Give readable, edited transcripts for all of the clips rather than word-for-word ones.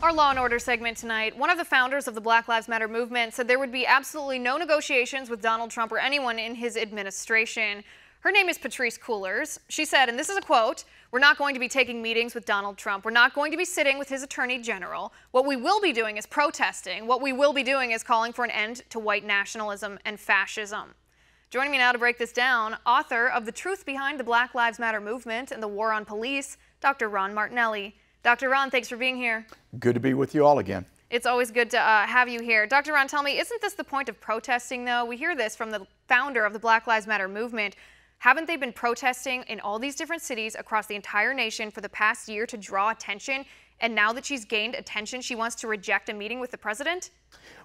Our Law and Order segment tonight, one of the founders of the Black Lives Matter movement said there would be absolutely no negotiations with Donald Trump or anyone in his administration. Her name is Patrisse Cullors. She said, and this is a quote, "We're not going to be taking meetings with Donald Trump. We're not going to be sitting with his attorney general. What we will be doing is protesting. What we will be doing is calling for an end to white nationalism and fascism." Joining me now to break this down, author of The Truth Behind the Black Lives Matter Movement and the War on Police, Dr. Ron Martinelli. Dr. Ron, thanks for being here. Good to be with you all again. It's always good to have you here. Dr. Ron, tell me, isn't this the point of protesting, though? We hear this from the founder of the Black Lives Matter movement. Haven't they been protesting in all these different cities across the entire nation for the past year to draw attention? And now that she's gained attention, she wants to reject a meeting with the president?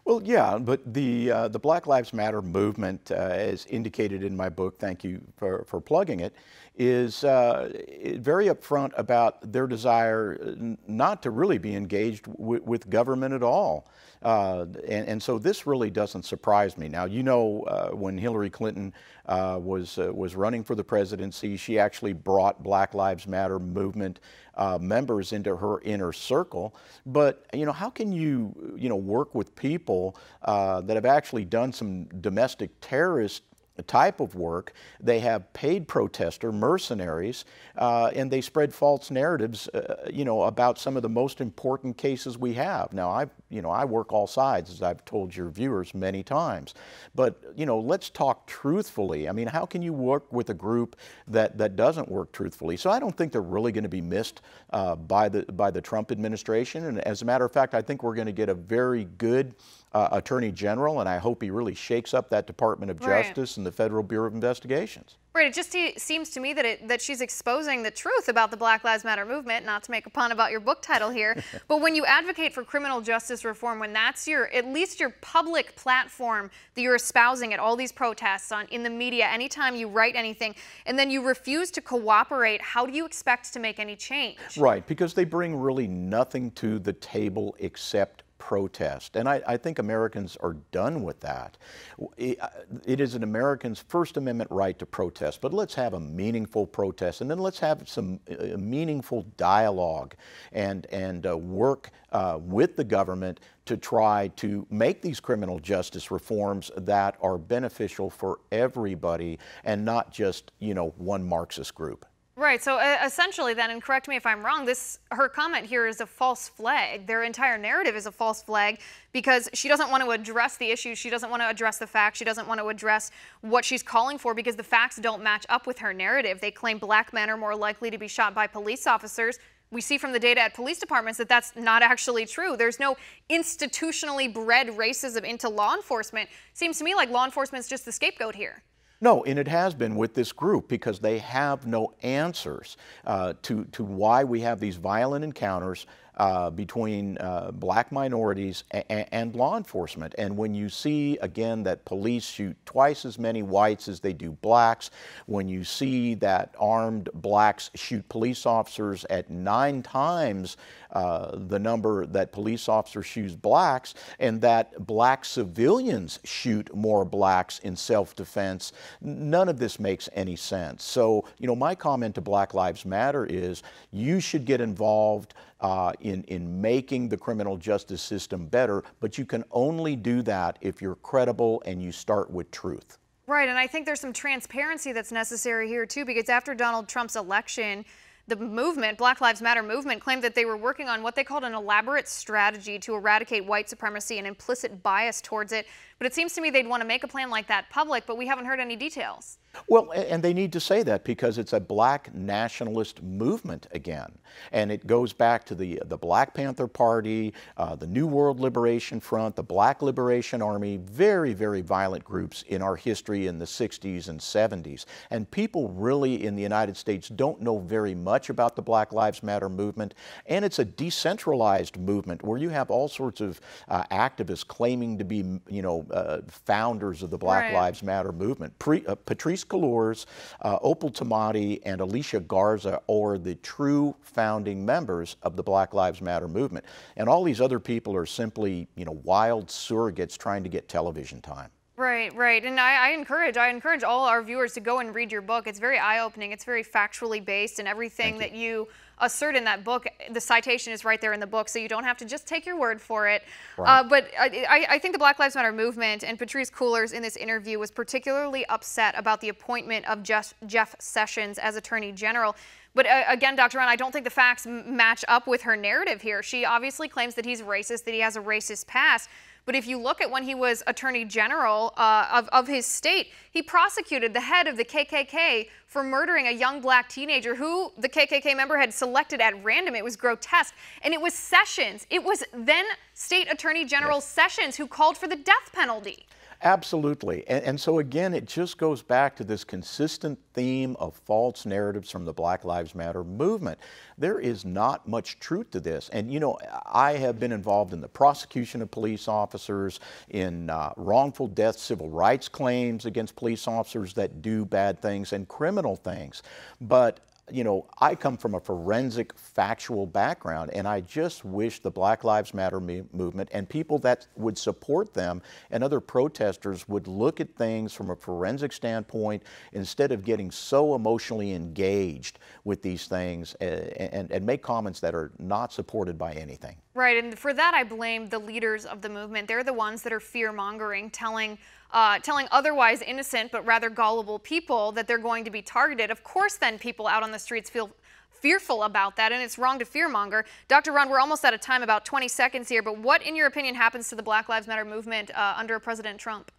Well, yeah, but the Black Lives Matter movement, as indicated in my book, thank you for plugging it, is very upfront about their desire not to really be engaged with government at all. And so this really doesn't surprise me. Now, you know, when Hillary Clinton was running for the presidency, she actually brought Black Lives Matter movement members into her inner circle. But, you know, how can you work with people that have actually done some domestic terrorist type of work? They have paid protester mercenaries, and they spread false narratives, about some of the most important cases we have. Now, I work all sides, as I've told your viewers many times. But, let's talk truthfully. I mean, how can you work with a group that doesn't work truthfully? So I don't think they're really going to be missed by the Trump administration. And as a matter of fact, I think we're going to get a very good Attorney General, and I hope he really shakes up that Department of Justice and the Federal Bureau of Investigations. Right. It just seems to me that she's exposing the truth about the Black Lives Matter movement, not to make a pun about your book title here, but when you advocate for criminal justice reform, when that's at least your public platform that you're espousing at all these protests in the media, anytime you write anything, and then you refuse to cooperate, how do you expect to make any change? Right, because they bring really nothing to the table except protest. And I think Americans are done with that. It is an American's First Amendment right to protest, but let's have a meaningful protest, and then let's have some meaningful dialogue and work with the government to try to make these criminal justice reforms that are beneficial for everybody and not just, one Marxist group. Right. So essentially then, and correct me if I'm wrong, her comment here is a false flag. Their entire narrative is a false flag because she doesn't want to address the issues. She doesn't want to address the facts. She doesn't want to address what she's calling for because the facts don't match up with her narrative. They claim black men are more likely to be shot by police officers. We see from the data at police departments that that's not actually true. There's no institutionally bred racism into law enforcement. Seems to me like law enforcement is just the scapegoat here. No, and it has been with this group because they have no answers to why we have these violent encounters between black minorities and law enforcement. And when you see, again, that police shoot twice as many whites as they do blacks, when you see that armed blacks shoot police officers at 9 times the number that police officers shoot blacks, and that black civilians shoot more blacks in self-defense, none of this makes any sense. So, my comment to Black Lives Matter is you should get involved in making the criminal justice system better, but you can only do that if you're credible and you start with truth. Right, and I think there's some transparency that's necessary here too, because after Donald Trump's election, the movement, Black Lives Matter movement, claimed that they were working on what they called an elaborate strategy to eradicate white supremacy and implicit bias towards it. But it seems to me they'd want to make a plan like that public, but we haven't heard any details. Well, and they need to say that because it's a black nationalist movement again. And it goes back to the Black Panther Party, the New World Liberation Front, the Black Liberation Army, very, very violent groups in our history in the 60s and 70s. And people really in the United States don't know very much about the Black Lives Matter movement. And it's a decentralized movement where you have all sorts of activists claiming to be, founders of the Black Lives Matter movement. Patrisse Cullors, Opal Tometi, and Alicia Garza are the true founding members of the Black Lives Matter movement. And all these other people are simply, wild surrogates trying to get television time. Right, right. And I encourage all our viewers to go and read your book. It's very eye-opening. It's very factually based, and everything that you assert in that book, the citation is right there in the book, so you don't have to just take your word for it. Right. But I think the Black Lives Matter movement, and Patrisse Cullors in this interview was particularly upset about the appointment of Jeff Sessions as Attorney General. But again, Dr. Ron, I don't think the facts match up with her narrative here. She obviously claims that he's racist, that he has a racist past. But if you look at when he was Attorney General of his state, he prosecuted the head of the KKK for murdering a young black teenager who the KKK member had selected at random. It was grotesque. And it was Sessions. It was then State Attorney General Sessions who called for the death penalty. Absolutely. And so again, it just goes back to this consistent theme of false narratives from the Black Lives Matter movement. There is not much truth to this. And you know, I have been involved in the prosecution of police officers, in wrongful death civil rights claims against police officers that do bad things and criminal things. But you know, I come from a forensic, factual background, and I just wish the Black Lives Matter movement and people that would support them and other protesters would look at things from a forensic standpoint instead of getting so emotionally engaged with these things and make comments that are not supported by anything. Right, and for that I blame the leaders of the movement. They're the ones that are fear-mongering, telling otherwise innocent but rather gullible people that they're going to be targeted. Of course, then people out on the streets feel fearful about that, and it's wrong to fearmonger. Dr. Ron, we're almost out of time, about 20 seconds here, but what, in your opinion, happens to the Black Lives Matter movement under President Trump?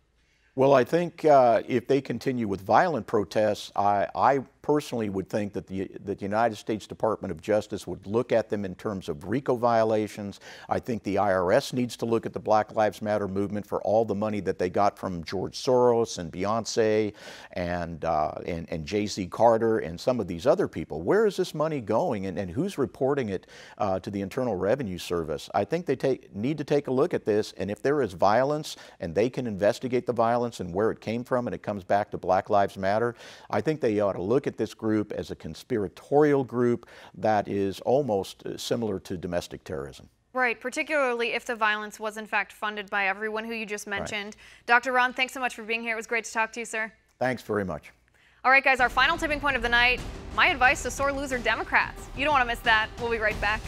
Well, I think if they continue with violent protests, I personally would think that the United States Department of Justice would look at them in terms of RICO violations. I think the IRS needs to look at the Black Lives Matter movement for all the money that they got from George Soros and Beyonce and Jay-Z Carter and some of these other people. Where is this money going, and who's reporting it to the Internal Revenue Service? I think they need to take a look at this, and if there is violence and they can investigate the violence and where it came from and it comes back to Black Lives Matter, I think they ought to look at this group as a conspiratorial group that is almost similar to domestic terrorism. Right, particularly if the violence was in fact funded by everyone who you just mentioned. Right. Dr. Ron, thanks so much for being here. It was great to talk to you, sir. Thanks very much. All right, guys, our final tipping point of the night, my advice to sore loser Democrats. You don't want to miss that. We'll be right back.